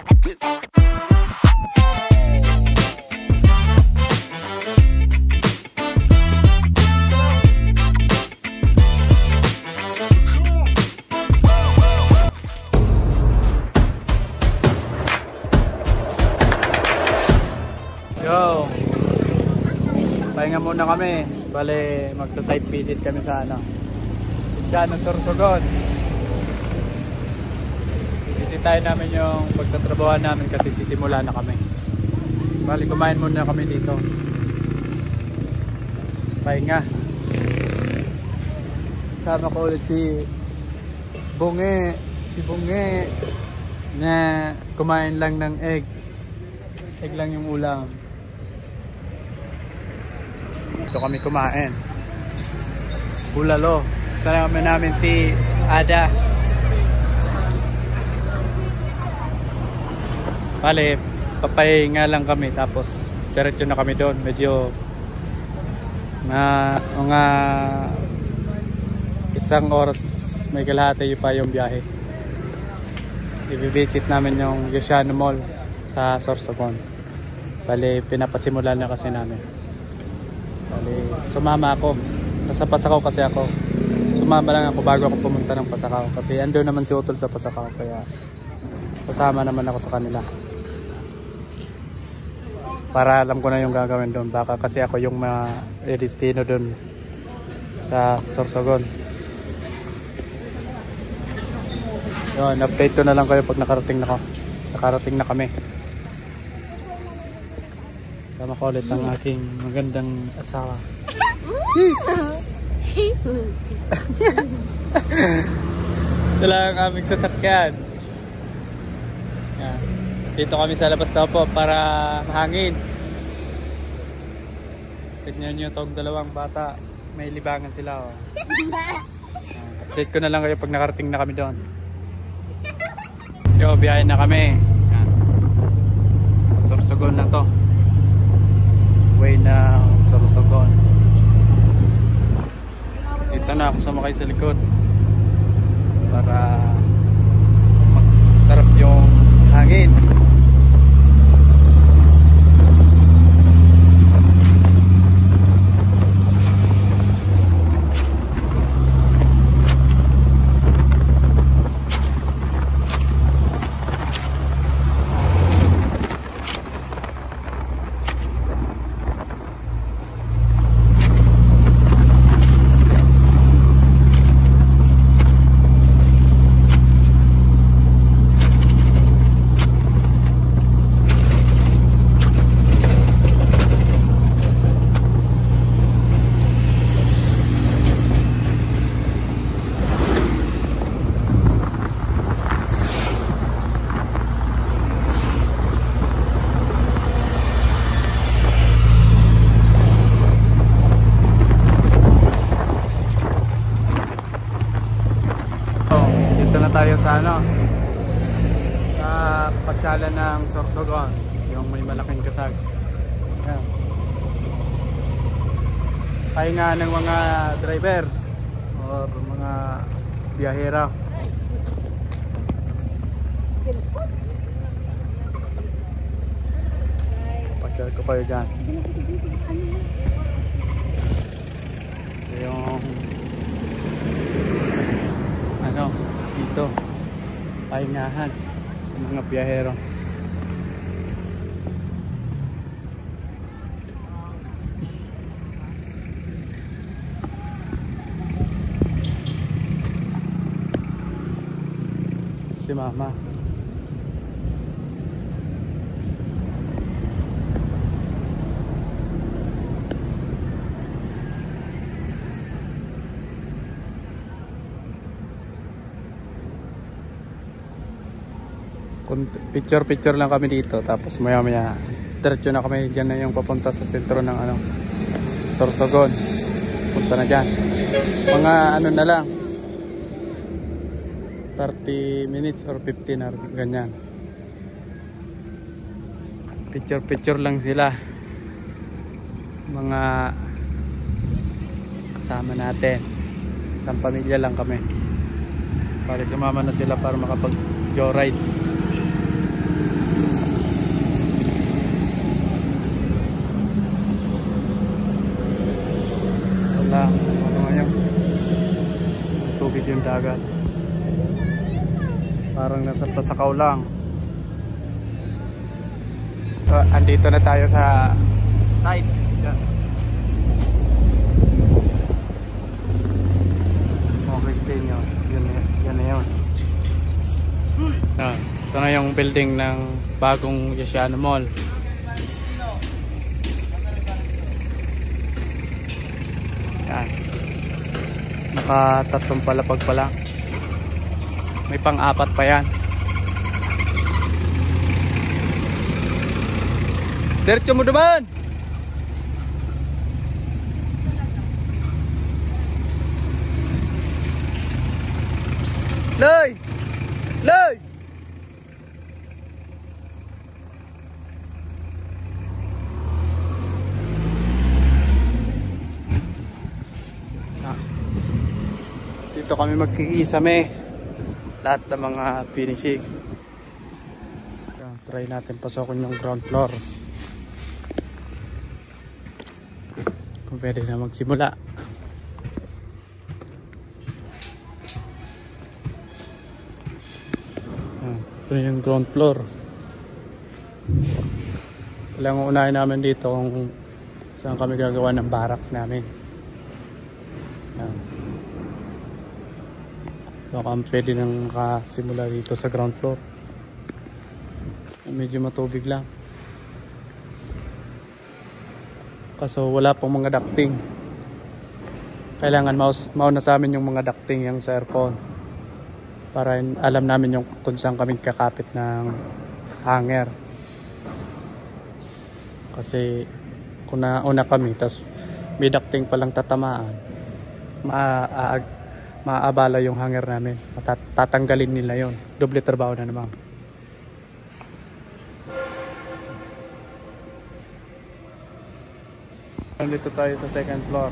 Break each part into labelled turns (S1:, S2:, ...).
S1: Yo, pahinga muna kami. Bale, magsa-site visit kami sa Sorsogon. Visitahin namin yung pagtatrabahoan namin kasi sisimula na kami. Bale, kumain muna kami dito. Pahinga. Sama ko ulit si Bunge na kumain lang ng egg lang yung ulam. Ito kami kumain. Bulalo. Kasama namin si Ada. Bale, papahinga lang kami tapos diretso na kami doon. Medyo mga isang oras may kalahati pa yung biyahe. I-visit namin yung Yosiano Mall sa Sorsogon. Bale, pinapasimulan na kasi namin. Bale, sumama ako. Nasa Pasakaw kasi ako. Sumama lang ako bago ako pumunta ng Pasakaw. Kasi ando naman si Utol sa Pasakaw. Kaya kasama naman ako sa kanila. Para alam ko na yung gagawin doon. Baka kasi ako yung destino doon sa Sorsogon. Yun, update ko na lang kayo pag nakarating na kami. Sama ko ulit ang aking magandang asawa. Sis! Ito lang ang aming sasakyan. Yan. Dito kami sa labas daw po para mahangin. Tignan nyo itong dalawang bata. May libangan sila. Oh. Update ko na lang kayo pag nakarating na kami doon. Yo, biyahe na kami. Yan. Sorsogon na to. Way na Sorsogon. Dito na ako sumakay sa likod para masarap yung hangin. Tayo sa sa pasyalan ng Sorsogon, yung may malaking kasag. Ayan. Pahinga ng mga driver or mga biyahera. Pasyal ko kayo dyan. Yung dito pahingahan ng mga biyahero. Si mama picture lang kami dito tapos maya diretso na kami dyan na yung papunta sa sentro ng Sorsogon. Punta na dyan mga na lang 30 minutes or 15 or ganyan. Picture lang sila, mga kasama natin, isang pamilya lang kami. Para sumama na sila para makapag joyride. dagat. Parang nasa Pasakaw lang. So, andito na tayo sa site. Okay, din yun. Yan na yun. Ito na yung building ng bagong Yesiano Mall. Yan. Nakatatlong palapag pa lang. May pang-apat pa yan. Diretso mo naman! Loy! Loy! Dito kami magkikisame. Lahat ng mga finishing. Try natin pasokin yung ground floor. Kung pwede na magsimula. Ito yung ground floor. Kailangan unahin namin dito kung saan kami gagawa ng barracks namin. So kung pwede nang makasimula dito sa ground floor. Medyo matubig lang. Kaso wala pong mga ducting. Kailangan mauna sa amin yung mga ducting yung sa aircon. Para alam namin yung kung saan kami kakapit ng hanger. Kasi kung nauna kami tas may ducting palang tatamaan, maaabala yung hanger namin. Tatanggalin nila yon. Doble trabaho na naman. Nandito tayo sa second floor.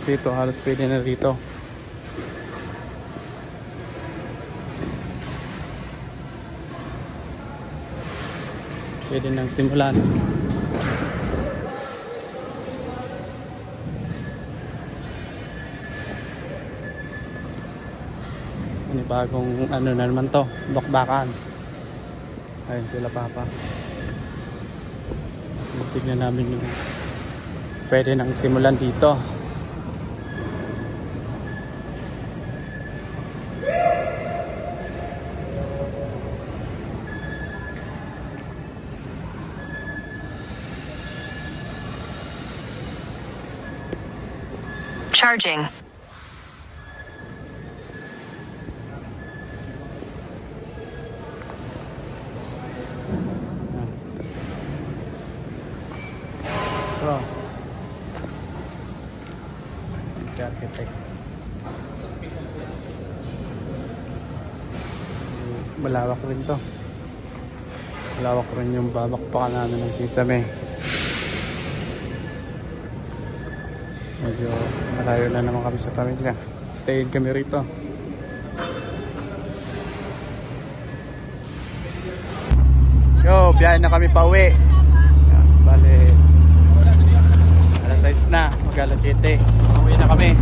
S1: Dito halos pwede na dito. Pwede nang simulan. Ano bagong ano na naman to, bakbakan. Ayun sila papa. Tignan namin yung pwede nang simulan dito.
S2: Charging.
S1: Oh. Si architect. Malawak rin to. Malawak rin yung babakpakan namin ng kisame. Medyo malayo na naman kami sa pamilya. Stayin kami rito. Yo, biyahe na kami pa uwi. Bale, alas 6 na, mag alas 7. Uwi na kami.